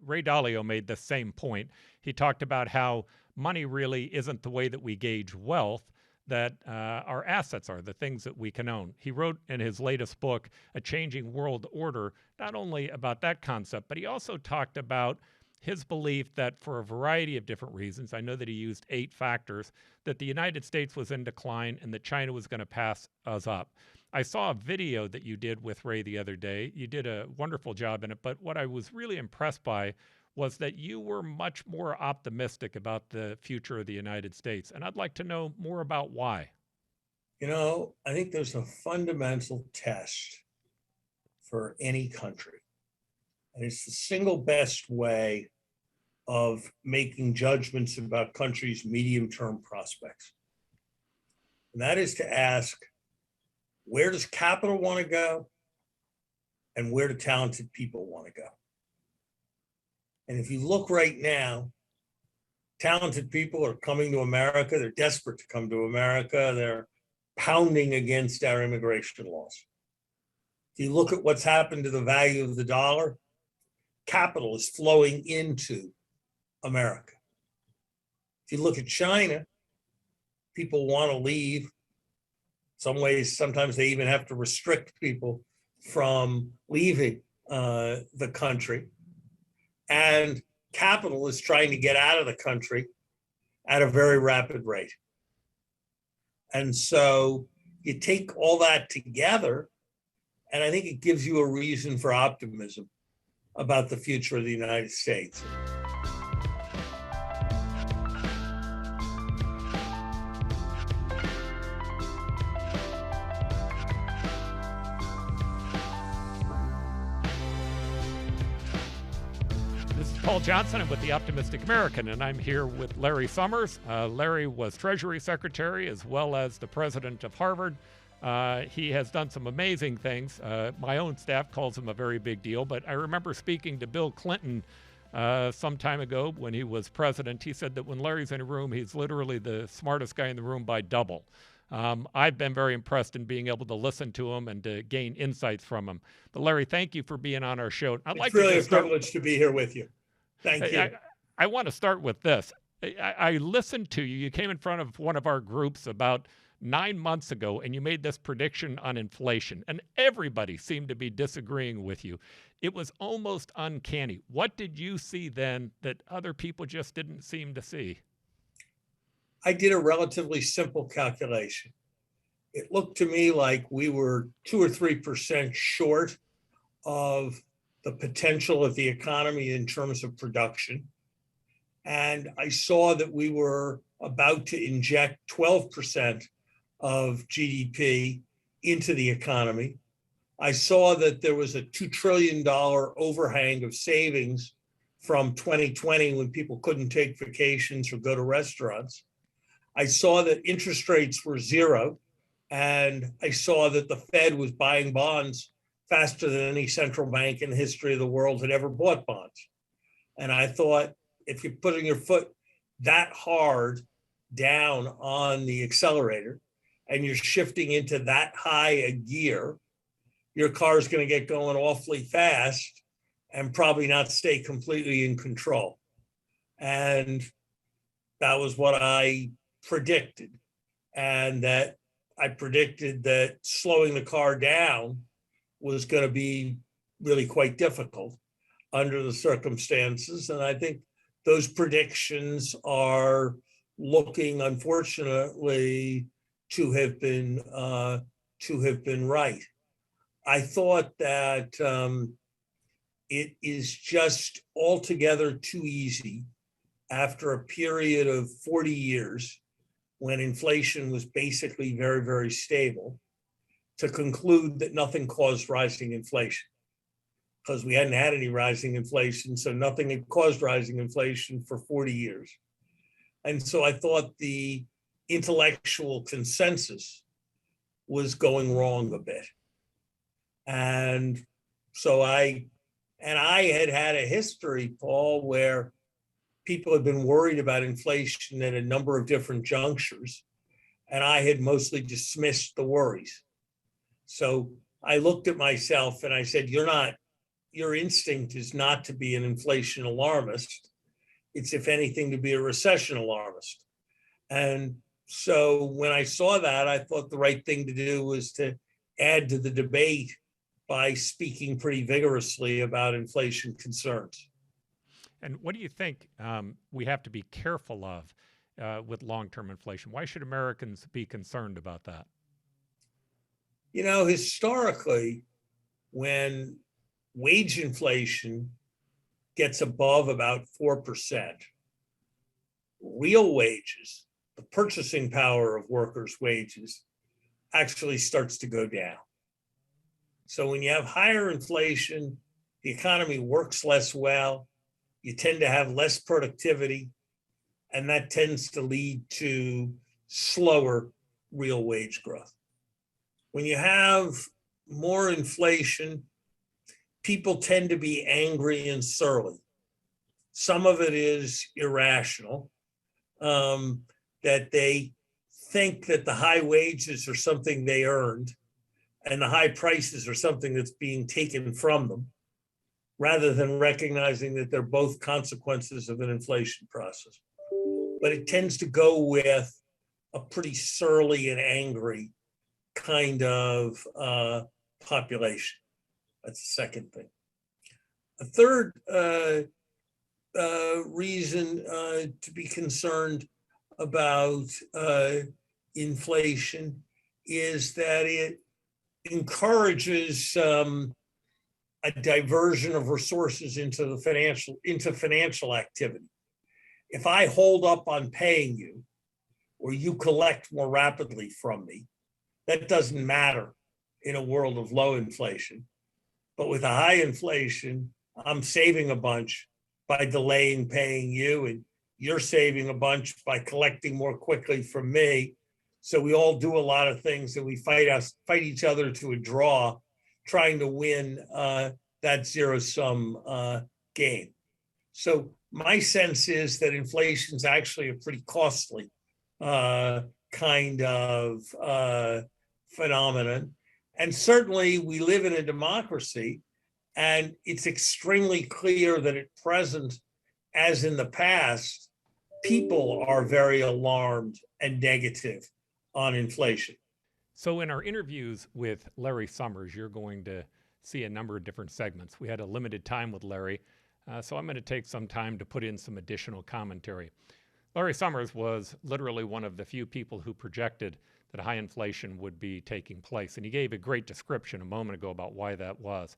Ray Dalio made the same point. He talked about how money really isn't the way that we gauge wealth, that our assets are the things that we can own. He wrote in his latest book, A Changing World Order, not only about that concept, but he also talked about his belief that for a variety of different reasons, I know that he used 8 factors, that the United States was in decline and that China was going to pass us up. I saw a video that you did with Ray the other day. You did a wonderful job in it, but what I was really impressed by was that you were much more optimistic about the future of the United States. And I'd like to know more about why. I think there's a fundamental test for any country. And it's the single best way of making judgments about countries' medium-term prospects. And that is to ask, where does capital want to go? And where do talented people want to go? And if you look right now, talented people are coming to America. They're desperate to come to America. They're pounding against our immigration laws. If you look at what's happened to the value of the dollar, capital is flowing into America. If you look at China, people want to leave. In some ways, sometimes they even have to restrict people from leaving the country. And capital is trying to get out of the country at a very rapid rate. And so you take all that together, and I think it gives you a reason for optimism about the future of the United States. Paul Johnson. I'm with the Optimistic American, and I'm here with Larry Summers. Larry was Treasury Secretary as well as the president of Harvard. He has done some amazing things. My own staff calls him a very big deal, but I remember speaking to Bill Clinton some time ago when he was president. He said that when Larry's in a room, he's literally the smartest guy in the room by double. I've been very impressed in being able to listen to him and to gain insights from him. But Larry, thank you for being on our show. It's really a privilege to be here with you. Thank you. I want to start with this. I listened to you. You came in front of one of our groups about 9 months ago, and you made this prediction on inflation, and everybody seemed to be disagreeing with you. It was almost uncanny. What did you see then that other people just didn't seem to see? I did a relatively simple calculation. It looked to me like we were 2 or 3% short of the potential of the economy in terms of production. And I saw that we were about to inject 12% of GDP into the economy. I saw that there was a $2 trillion overhang of savings from 2020 when people couldn't take vacations or go to restaurants. I saw that interest rates were 0, and I saw that the Fed was buying bonds faster than any central bank in the history of the world had ever bought bonds. And I thought, if you're putting your foot that hard down on the accelerator and you're shifting into that high a gear, your car is going to get going awfully fast and probably not stay completely in control. And that was what I predicted. And that I predicted that slowing the car down was going to be really quite difficult under the circumstances. And I think those predictions are looking, unfortunately, to have been right. I thought that it is just altogether too easy after a period of 40 years when inflation was basically very, very stable to conclude that nothing caused rising inflation, because we hadn't had any rising inflation, so nothing had caused rising inflation for 40 years. And so I thought the intellectual consensus was going wrong a bit. And so I had a history, Paul, where people had been worried about inflation at a number of different junctures, and I had mostly dismissed the worries. So I looked at myself and I said, you're your instinct is not to be an inflation alarmist. It's, if anything, to be a recession alarmist. And so when I saw that, I thought the right thing to do was to add to the debate by speaking pretty vigorously about inflation concerns. And what do you think we have to be careful of with long-term inflation? Why should Americans be concerned about that? You know, historically, when wage inflation gets above about 4%, real wages, the purchasing power of workers' wages, actually starts to go down. So when you have higher inflation, the economy works less well, you tend to have less productivity, and that tends to lead to slower real wage growth. When you have more inflation, people tend to be angry and surly. Some of it is irrational, that they think that the high wages are something they earned and the high prices are something that's being taken from them, rather than recognizing that they're both consequences of an inflation process. But it tends to go with a pretty surly and angry kind of population. That's the second thing. A third reason to be concerned about inflation is that it encourages a diversion of resources into financial activity. If I hold up on paying you, or you collect more rapidly from me, that doesn't matter in a world of low inflation. But with a high inflation, I'm saving a bunch by delaying paying you, and you're saving a bunch by collecting more quickly from me. So we all do a lot of things, and we fight each other to a draw, trying to win that zero-sum game. So my sense is that inflation is actually a pretty costly kind of phenomenon. And certainly we live in a democracy, and it's extremely clear that at present, as in the past, people are very alarmed and negative on inflation. So in our interviews with Larry Summers, you're going to see a number of different segments. We had a limited time with Larry, so I'm going to take some time to put in some additional commentary. Larry Summers was literally one of the few people who projected that high inflation would be taking place, and he gave a great description a moment ago about why that was.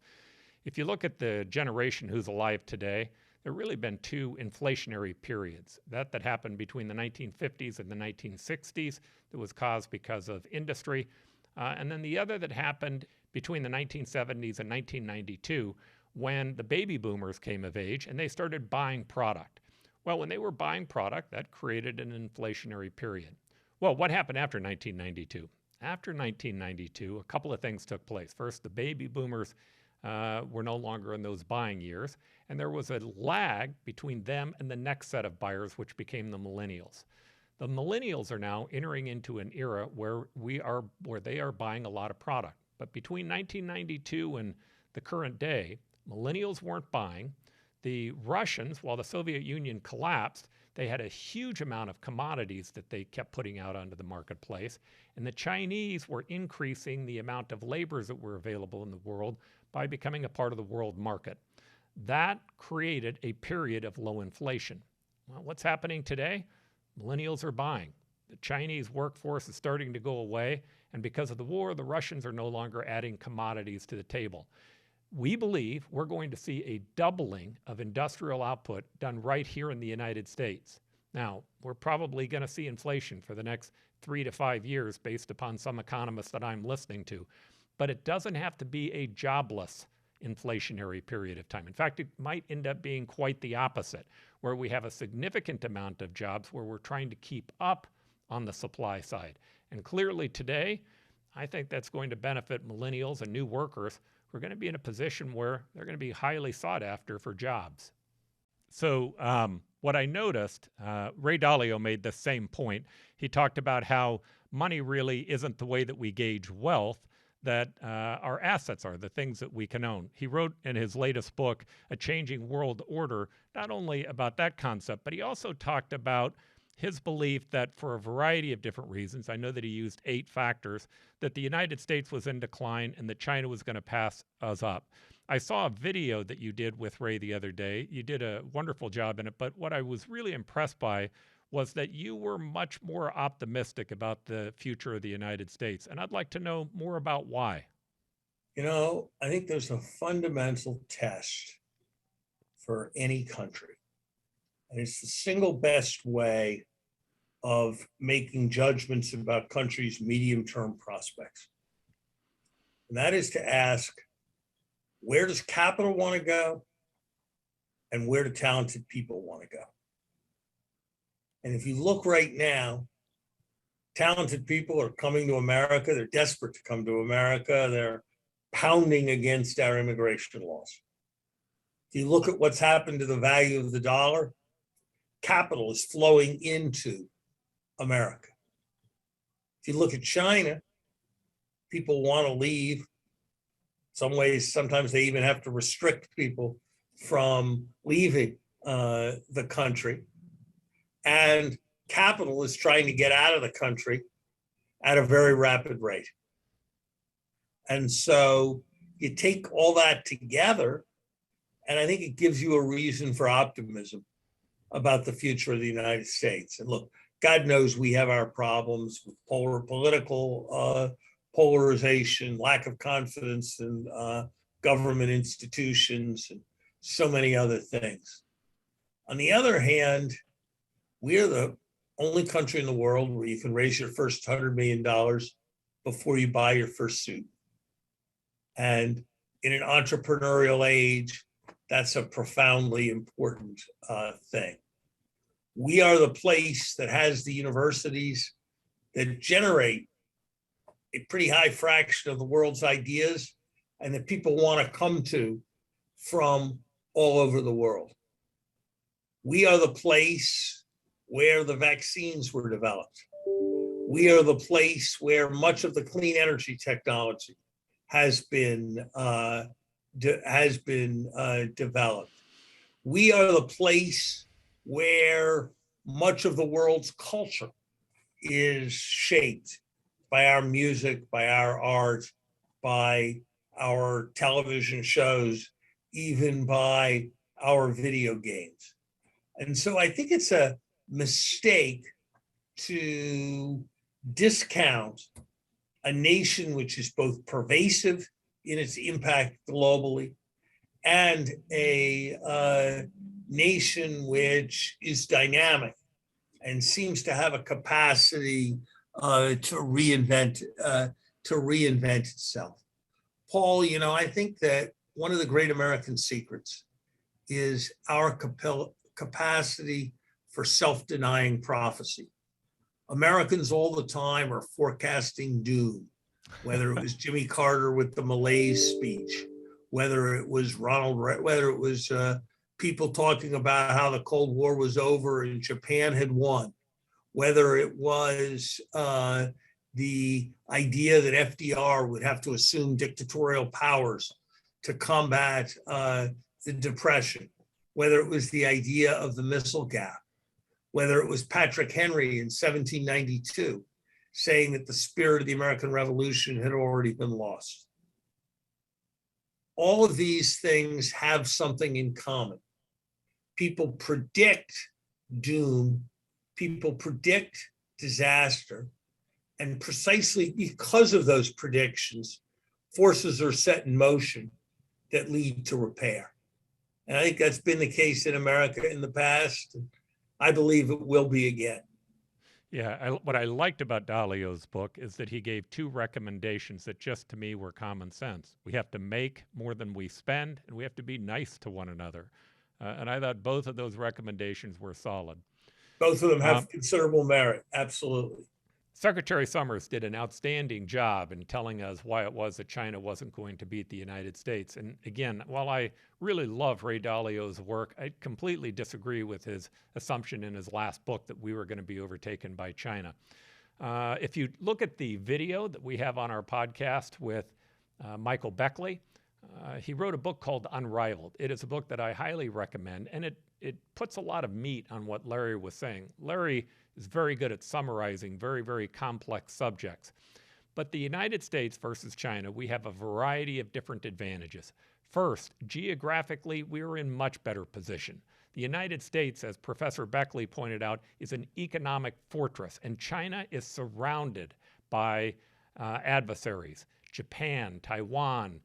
If you look at the generation who's alive today, there have really been two inflationary periods. That happened between the 1950s and the 1960s that was caused because of industry, and then the other that happened between the 1970s and 1992 when the baby boomers came of age and they started buying product. Well, when they were buying product, that created an inflationary period. Well, what happened after 1992? After 1992, a couple of things took place. First, the baby boomers were no longer in those buying years, and there was a lag between them and the next set of buyers, which became the millennials. The millennials are now entering into an era where they are buying a lot of product. But between 1992 and the current day, millennials weren't buying. The Russians, while the Soviet Union collapsed, they had a huge amount of commodities that they kept putting out onto the marketplace. And the Chinese were increasing the amount of laborers that were available in the world by becoming a part of the world market. That created a period of low inflation. Well, what's happening today? Millennials are buying. The Chinese workforce is starting to go away, and because of the war, the Russians are no longer adding commodities to the table. We believe we're going to see a doubling of industrial output done right here in the United States. Now, we're probably going to see inflation for the next 3 to 5 years based upon some economists that I'm listening to. But it doesn't have to be a jobless inflationary period of time. In fact, it might end up being quite the opposite, where we have a significant amount of jobs where we're trying to keep up on the supply side. And clearly today, I think that's going to benefit millennials and new workers who are going to be in a position where they're going to be highly sought after for jobs. So what I noticed, Ray Dalio made the same point. He talked about how money really isn't the way that we gauge wealth, that our assets are, the things that we can own. He wrote in his latest book, A Changing World Order, not only about that concept, but he also talked about his belief that for a variety of different reasons, I know that he used 8 factors, that the United States was in decline and that China was going to pass us up. I saw a video that you did with Ray the other day. You did a wonderful job in it, but what I was really impressed by was that you were much more optimistic about the future of the United States. And I'd like to know more about why. I think there's a fundamental test for any country. And it's the single best way of making judgments about countries' medium-term prospects. And that is to ask, where does capital want to go? And where do talented people want to go? And if you look right now, talented people are coming to America. They're desperate to come to America. They're pounding against our immigration laws. If you look at what's happened to the value of the dollar, capital is flowing into America. If you look at China, people want to leave. In some ways, sometimes they even have to restrict people from leaving the country. And capital is trying to get out of the country at a very rapid rate. And so you take all that together, and I think it gives you a reason for optimism about the future of the United States. And look, God knows we have our problems with political polarization, lack of confidence in government institutions, and so many other things. On the other hand, we are the only country in the world where you can raise your first $100 million before you buy your first suit. And in an entrepreneurial age, that's a profoundly important thing. We are the place that has the universities that generate a pretty high fraction of the world's ideas and that people want to come to from all over the world. We are the place where the vaccines were developed. We are the place where much of the clean energy technology has been developed. We are the place where much of the world's culture is shaped by our music, by our art, by our television shows, even by our video games. And so I think it's a mistake to discount a nation which is both pervasive in its impact globally and a nation which is dynamic and seems to have a capacity to reinvent itself. Paul, I think that one of the great American secrets is our capacity for self-denying prophecy. Americans all the time are forecasting doom, whether it was Jimmy Carter with the Malaise speech, whether it was people talking about how the Cold War was over and Japan had won, whether it was the idea that FDR would have to assume dictatorial powers to combat the Depression, whether it was the idea of the missile gap, whether it was Patrick Henry in 1792 saying that the spirit of the American Revolution had already been lost. All of these things have something in common. People predict doom, people predict disaster, and precisely because of those predictions, forces are set in motion that lead to repair. And I think that's been the case in America in the past. I believe it will be again. Yeah, what I liked about Dalio's book is that he gave 2 recommendations that just to me were common sense. We have to make more than we spend, and we have to be nice to one another. And I thought both of those recommendations were solid. Both of them have considerable merit, absolutely. Secretary Summers did an outstanding job in telling us why it was that China wasn't going to beat the United States. And again, while I really love Ray Dalio's work, I completely disagree with his assumption in his last book that we were going to be overtaken by China. If you look at the video that we have on our podcast with Michael Beckley, he wrote a book called Unrivaled. It is a book that I highly recommend, and it puts a lot of meat on what Larry was saying. Larry is very good at summarizing very, very complex subjects. But the United States versus China, we have a variety of different advantages. First, geographically, we're in much better position. The United States, as Professor Beckley pointed out, is an economic fortress, and China is surrounded by adversaries. Japan, Taiwan,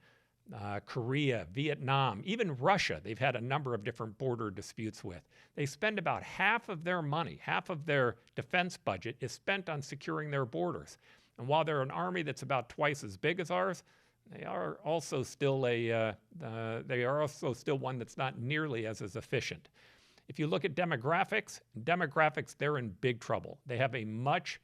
Korea, Vietnam, even Russia, they've had a number of different border disputes with. They spend about half of their money, half of their defense budget is spent on securing their borders. And while they're an army that's about twice as big as ours, they are also still one that's not nearly as efficient. If you look at demographics, they're in big trouble. They have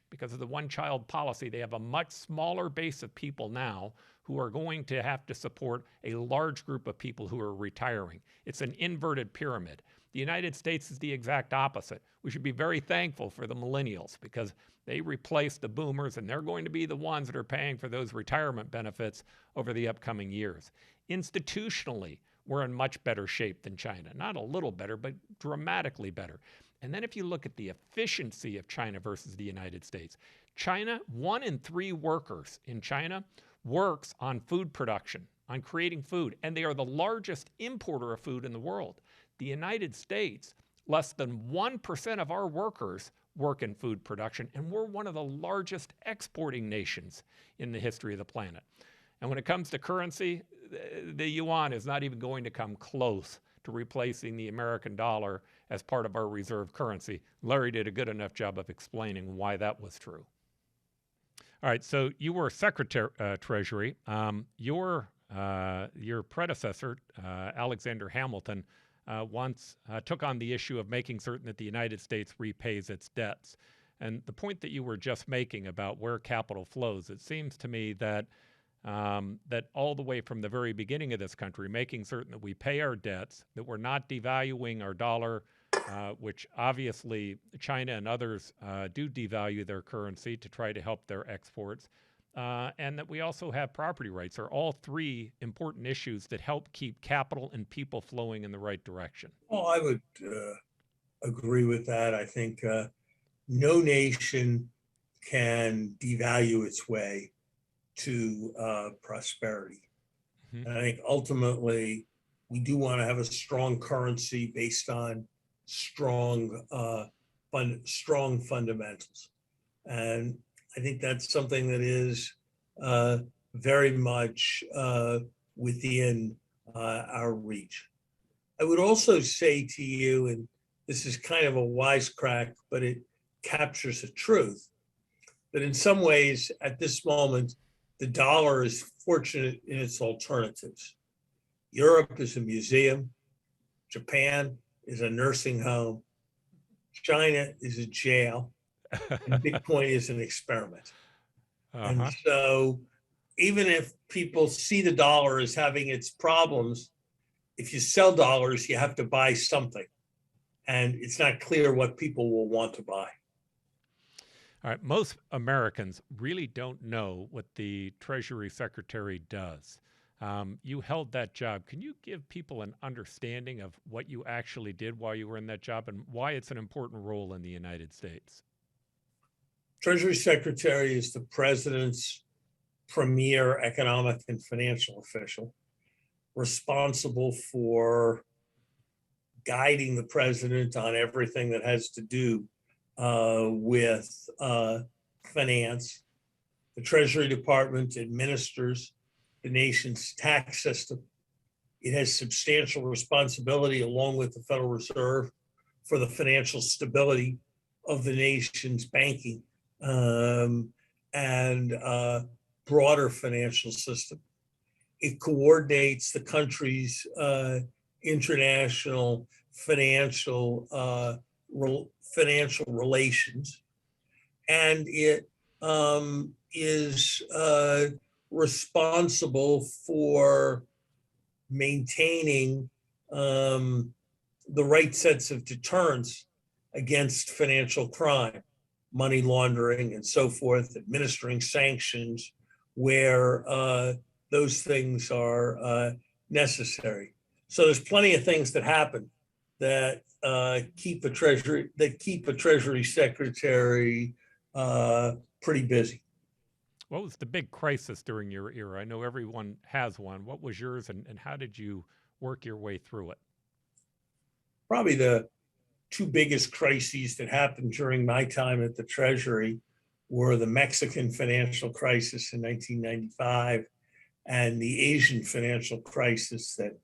because of the one-child policy, they have a much smaller base of people now who are going to have to support a large group of people who are retiring. It's an inverted pyramid. The United States is the exact opposite. We should be very thankful for the millennials because they replaced the boomers, and they're going to be the ones that are paying for those retirement benefits over the upcoming years. Institutionally, we're in much better shape than China. Not a little better, but dramatically better. And then if you look at the efficiency of China versus the United States, China, 1 in 3 workers in China works on food production, on creating food, and they are the largest importer of food in the world. The United States, less than 1% of our workers work in food production, and we're one of the largest exporting nations in the history of the planet. And when it comes to currency, the yuan is not even going to come close to replacing the American dollar as part of our reserve currency. Larry did a good enough job of explaining why that was true. All right, so you were Secretary Treasury. Your predecessor, Alexander Hamilton, once took on the issue of making certain that the United States repays its debts. And the point that you were just making about where capital flows, it seems to me that that all the way from the very beginning of this country, making certain that we pay our debts, that we're not devaluing our dollar, which obviously China and others do devalue their currency to try to help their exports, and that we also have property rights are all 3 important issues that help keep capital and people flowing in the right direction. Well, I would agree with that. I think no nation can devalue its way to prosperity. Mm-hmm. And I think ultimately we do want to have a strong currency based on strong fundamentals. And I think that's something that is very much within our reach. I would also say to you, and this is kind of a wisecrack, but it captures the truth, that in some ways at this moment, the dollar is fortunate in its alternatives. Europe is a museum. Japan is a nursing home. China is a jail. And Bitcoin is an experiment. And so even if people see the dollar as having its problems, if you sell dollars, you have to buy something. And it's not clear what people will want to buy. All right. Most Americans really don't know what the Treasury Secretary does. You held that job. Can you give people an understanding of what you actually did while you were in that job and why it's an important role in the United States? Treasury Secretary is the president's premier economic and financial official, responsible for guiding the president on everything that has to do with finance. The Treasury Department administers the nation's tax system. It has substantial responsibility, along with the Federal Reserve, for the financial stability of the nation's banking and broader financial system. It coordinates the country's international financial relations, and it is responsible for maintaining the right sets of deterrents against financial crime. money laundering and so forth, administering sanctions where those things are necessary. So there's plenty of things that happen that keep a Treasury Secretary pretty busy. What was the big crisis during your era? I know everyone has one. What was yours, and how did you work your way through it? Probably the two biggest crises that happened during my time at the Treasury were the Mexican financial crisis in 1995 and the Asian financial crisis that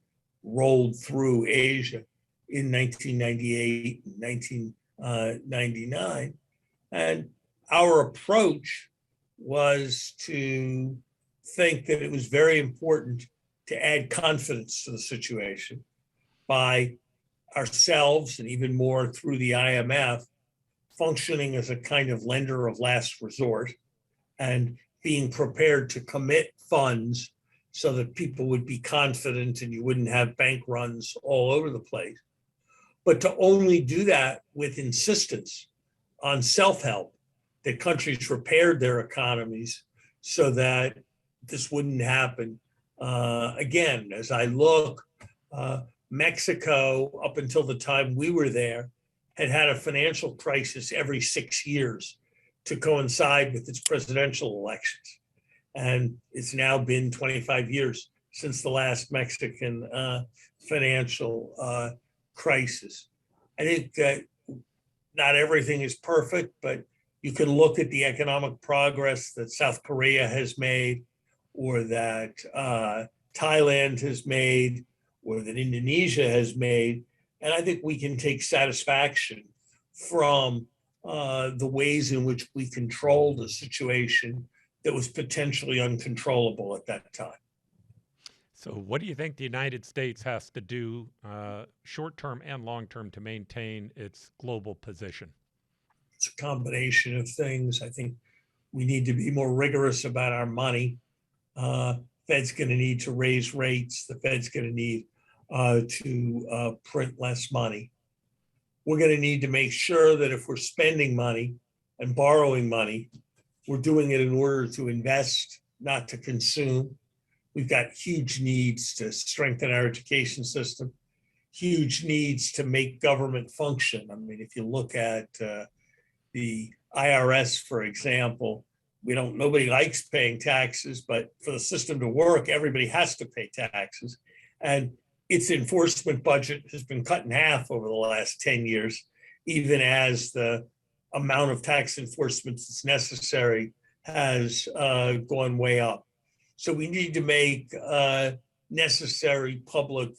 rolled through Asia in 1998 and 1999. And our approach was to think that it was very important to add confidence to the situation by ourselves, and even more through the IMF, functioning as a kind of lender of last resort and being prepared to commit funds so that people would be confident and you wouldn't have bank runs all over the place. But to only do that with insistence on self-help, that countries repaired their economies so that this wouldn't happen. Again, as I look, Mexico, up until the time we were there, had a financial crisis every 6 years to coincide with its presidential elections. And it's now been 25 years since the last Mexican financial crisis. I think that not everything is perfect, but you can look at the economic progress that South Korea has made, or that Thailand has made, or that Indonesia has made. And I think we can take satisfaction from the ways in which we controlled a situation that was potentially uncontrollable at that time. So what do you think the United States has to do short-term and long-term to maintain its global position? It's a combination of things. I think we need to be more rigorous about our money. Fed's going to need to raise rates. The Fed's going to need to print less money. We're going to need to make sure that if we're spending money and borrowing money, we're doing it in order to invest, not to consume. We've got huge needs to strengthen our education system, huge needs to make government function. I mean, if you look at the IRS, for example, nobody likes paying taxes, but for the system to work, everybody has to pay taxes. And its enforcement budget has been cut in half over the last 10 years, even as the amount of tax enforcement that's necessary has gone way up. So we need to make necessary public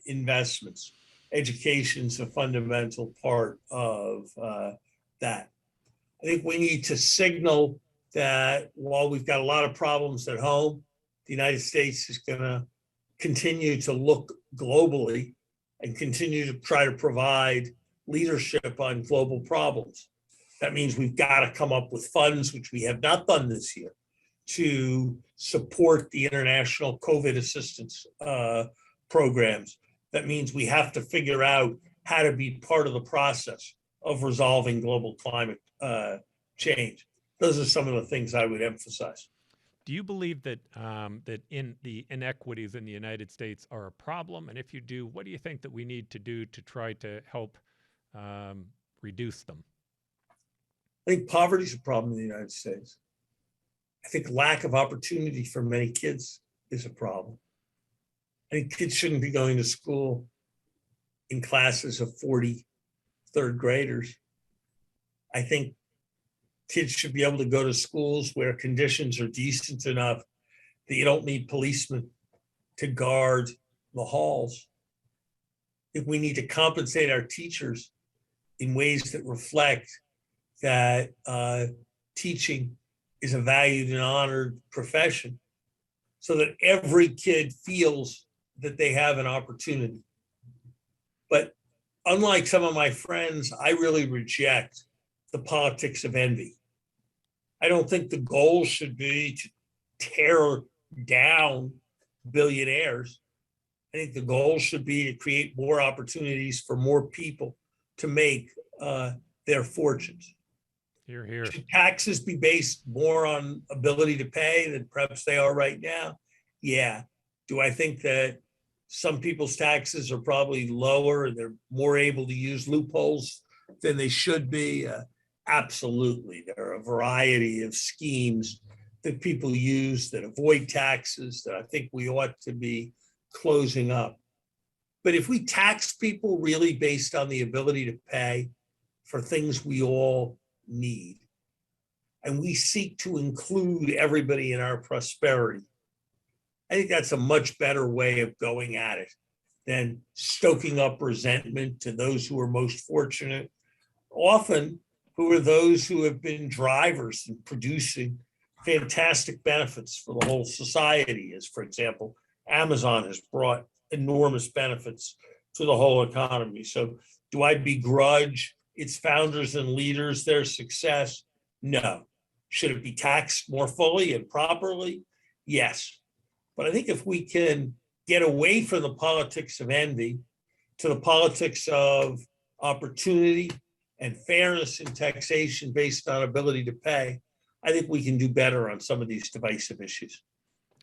investments. Education's a fundamental part of that. I think we need to signal that while we've got a lot of problems at home, the United States is going to continue to look globally and continue to try to provide leadership on global problems. That means we've got to come up with funds, which we have not done this year, to support the international COVID assistance programs. That means we have to figure out how to be part of the process of resolving global climate change. Those are some of the things I would emphasize. Do you believe that that the inequities in the United States are a problem? And if you do, what do you think that we need to do to try to help reduce them? I think poverty is a problem in the United States. I think lack of opportunity for many kids is a problem. I think kids shouldn't be going to school in classes of 40 third graders. I think kids should be able to go to schools where conditions are decent enough that you don't need policemen to guard the halls. I think we need to compensate our teachers in ways that reflect that teaching is a valued and honored profession, so that every kid feels that they have an opportunity. But unlike some of my friends, I really reject the politics of envy. I don't think the goal should be to tear down billionaires. I think the goal should be to create more opportunities for more people to make their fortunes. Here, here. Should taxes be based more on ability to pay than perhaps they are right now? Yeah. Do I think that some people's taxes are probably lower and they're more able to use loopholes than they should be? Absolutely. There are a variety of schemes that people use that avoid taxes that I think we ought to be closing up. But if we tax people really based on the ability to pay for things we all need, and we seek to include everybody in our prosperity, I think that's a much better way of going at it than stoking up resentment to those who are most fortunate, often who are those who have been drivers in producing fantastic benefits for the whole society, as, for example, Amazon has brought enormous benefits to the whole economy. So do I begrudge its founders and leaders their success? No. Should it be taxed more fully and properly? Yes. But I think if we can get away from the politics of envy to the politics of opportunity and fairness in taxation based on ability to pay, I think we can do better on some of these divisive issues.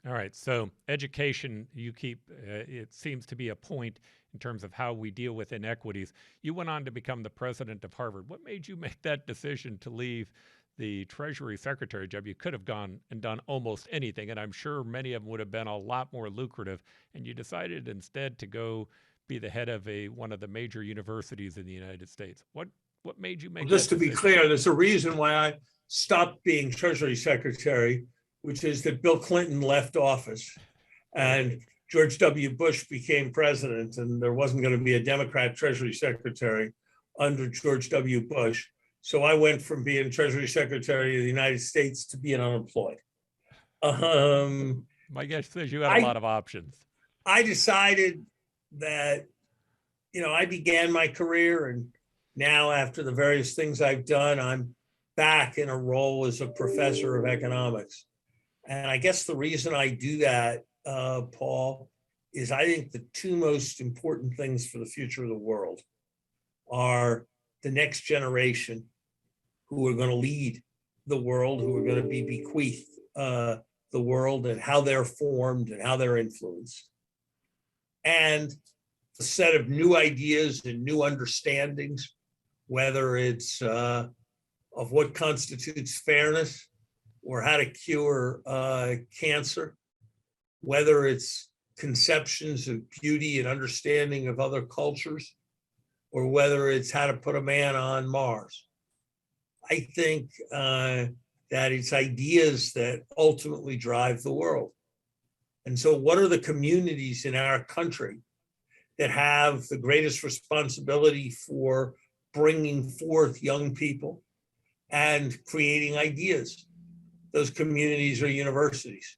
All right. So education, you keep, it seems to be a point in terms of how we deal with inequities. You went on to become the president of Harvard. What made you make that decision to leave the Treasury Secretary job? You could have gone and done almost anything, and I'm sure many of them would have been a lot more lucrative. And you decided instead to go be the head of one of the major universities in the United States. What made you make that decision? Just to be clear, there's a reason why I stopped being Treasury Secretary, which is that Bill Clinton left office and George W. Bush became president, and there wasn't going to be a Democrat Treasury Secretary under George W. Bush. So I went from being Treasury Secretary of the United States to being unemployed. My guess says you had a lot of options. I decided that, I began my career, and now after the various things I've done, I'm back in a role as a professor of economics. And I guess the reason I do that, Paul, is I think the two most important things for the future of the world are the next generation who are going to lead the world, who are going to be bequeathed the world, and how they're formed and how they're influenced. And a set of new ideas and new understandings, whether it's of what constitutes fairness or how to cure cancer, whether it's conceptions of beauty and understanding of other cultures, or whether it's how to put a man on Mars. I think that it's ideas that ultimately drive the world. And so what are the communities in our country that have the greatest responsibility for bringing forth young people and creating ideas? Those communities are universities.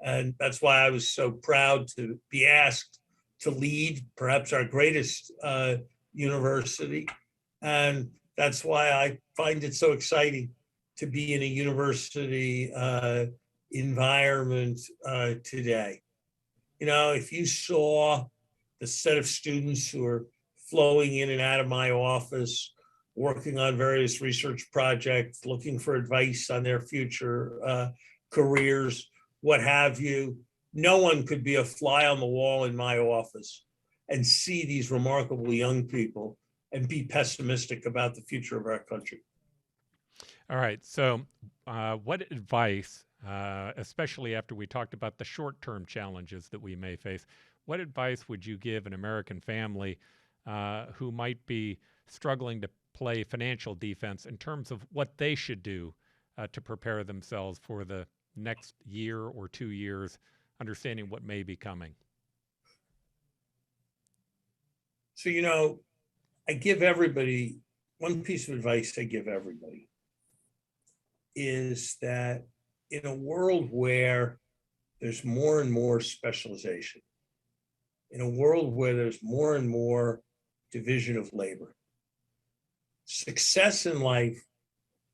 And that's why I was so proud to be asked to lead perhaps our greatest university. And that's why I find it so exciting to be in a university environment today. If you saw the set of students who are flowing in and out of my office, working on various research projects, looking for advice on their future careers, what have you, no one could be a fly on the wall in my office and see these remarkable young people and be pessimistic about the future of our country. All right. So what advice, especially after we talked about the short-term challenges that we may face, what advice would you give an American family who might be struggling to play financial defense in terms of what they should do to prepare themselves for the next year or 2 years, understanding what may be coming? So, I give everybody, one piece of advice I give everybody is that in a world where there's more and more specialization, in a world where there's more and more division of labor, success in life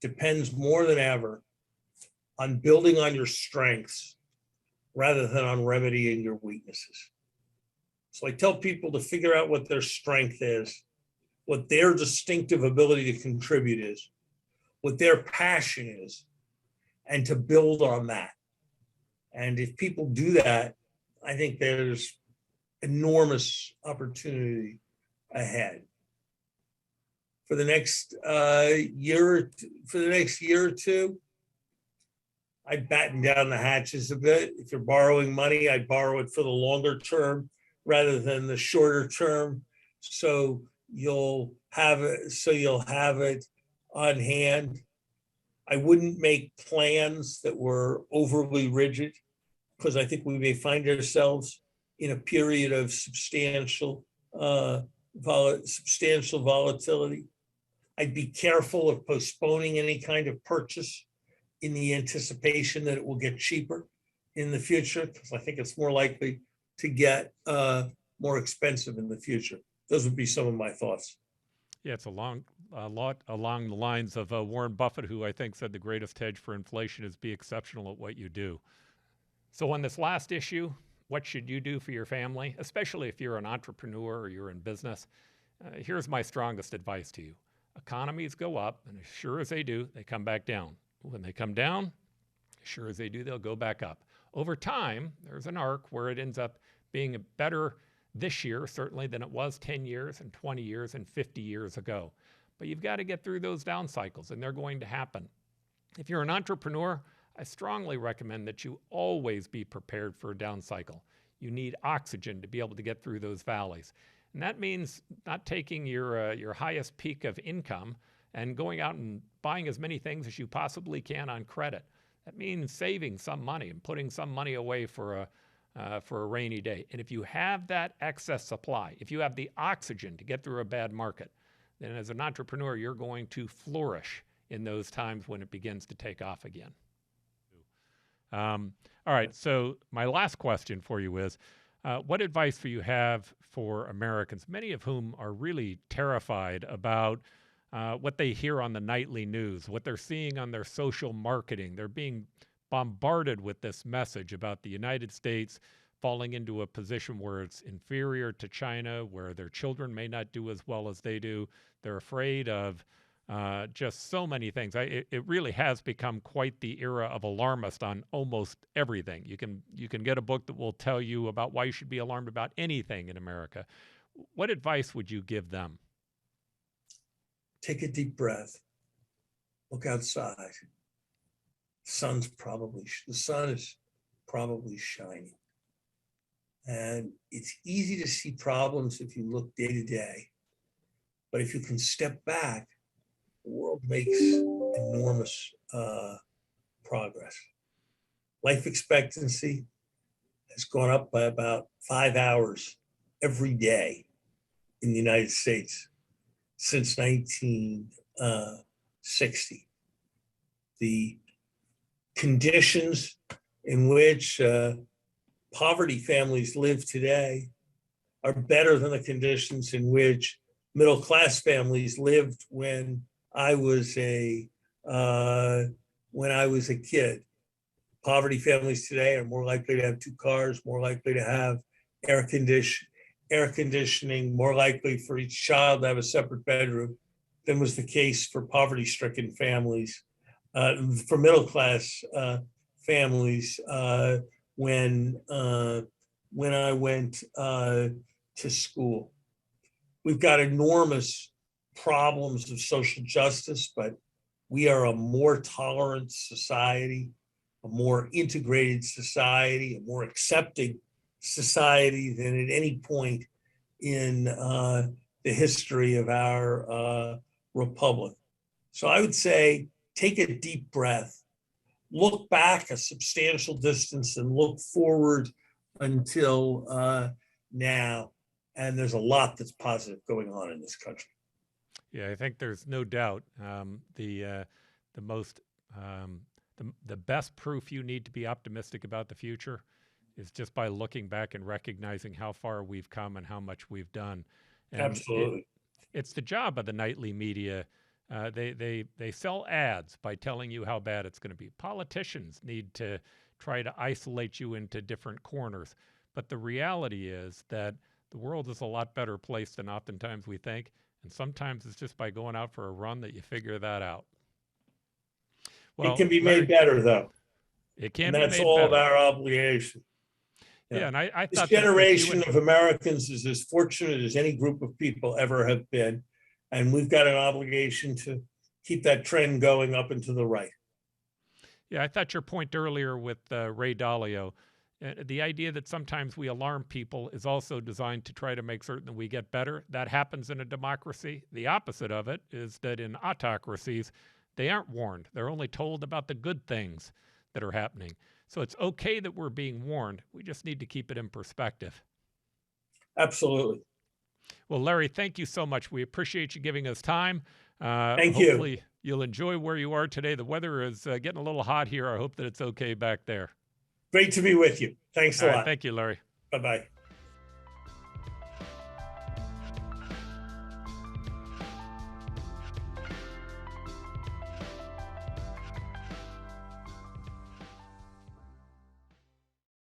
depends more than ever on building on your strengths rather than on remedying your weaknesses. So I tell people to figure out what their strength is, what their distinctive ability to contribute is, what their passion is and to build on that. And if people do that, I think there's enormous opportunity ahead. For the next year or two, I'd batten down the hatches a bit. If you're borrowing money, I'd borrow it for the longer term rather than the shorter term. So you'll have it on hand. I wouldn't make plans that were overly rigid, because I think we may find ourselves in a period of substantial volatility. I'd be careful of postponing any kind of purchase in the anticipation that it will get cheaper in the future, because I think it's more likely to get more expensive in the future. Those would be some of my thoughts. Yeah, it's a lot along the lines of Warren Buffett, who I think said the greatest hedge for inflation is be exceptional at what you do. So on this last issue, what should you do for your family, especially if you're an entrepreneur or you're in business? Here's my strongest advice to you. Economies go up, and as sure as they do, they come back down. When they come down, as sure as they do, they'll go back up. Over time, there's an arc where it ends up being better this year, certainly, than it was 10 years and 20 years and 50 years ago. But you've got to get through those down cycles, and they're going to happen. If you're an entrepreneur, I strongly recommend that you always be prepared for a down cycle. You need oxygen to be able to get through those valleys. And that means not taking your highest peak of income and going out and buying as many things as you possibly can on credit. That means saving some money and putting some money away for a rainy day. And if you have that excess supply, if you have the oxygen to get through a bad market, then as an entrepreneur, you're going to flourish in those times when it begins to take off again. All right, so my last question for you is, what advice do you have for Americans, many of whom are really terrified about what they hear on the nightly news, what they're seeing on their social marketing? They're being bombarded with this message about the United States falling into a position where it's inferior to China, where their children may not do as well as they do. They're afraid of just so many things. It really has become quite the era of alarmist on almost everything. You can get a book that will tell you about why you should be alarmed about anything in America. What advice would you give them? Take a deep breath. Look outside. The sun is probably shining. And it's easy to see problems if you look day to day. But if you can step back, the world makes enormous progress. Life expectancy has gone up by about 5 hours every day in the United States since 1960. The conditions in which poverty families live today are better than the conditions in which middle-class families lived when I was a kid. Poverty families today are more likely to have 2 cars, more likely to have air conditioning, more likely for each child to have a separate bedroom than was the case for poverty-stricken families, for middle-class families when I went to school. We've got enormous problems of social justice, but we are a more tolerant society, a more integrated society, a more accepting society than at any point in the history of our republic. So I would say, take a deep breath, look back a substantial distance and look forward until now. And there's a lot that's positive going on in this country. Yeah, I think there's no doubt the best proof you need to be optimistic about the future is just by looking back and recognizing how far we've come and how much we've done. And absolutely, it's the job of the nightly media. They sell ads by telling you how bad it's going to be. Politicians need to try to isolate you into different corners. But the reality is that the world is a lot better place than oftentimes we think. And sometimes it's just by going out for a run that you figure that out. It Well, can be Larry, made better, though. it can And be that's made all of better. our obligation. Yeah, and I This thought that if you generation and of Americans is as fortunate as any group of people ever have been. And we've got an obligation to keep that trend going up and to the right. yeah, I thought your point earlier with Ray Dalio, the idea that sometimes we alarm people is also designed to try to make certain that we get better. That happens in a democracy. The opposite of it is that in autocracies, they aren't warned. They're only told about the good things that are happening. So it's okay that we're being warned. We just need to keep it in perspective. Absolutely. Well, Larry, thank you so much. We appreciate you giving us time. Thank you. Hopefully you'll enjoy where you are today. The weather is getting a little hot here. I hope that it's okay back there. Great to be with you. Thanks a All right. lot. Thank you, Larry. Bye-bye.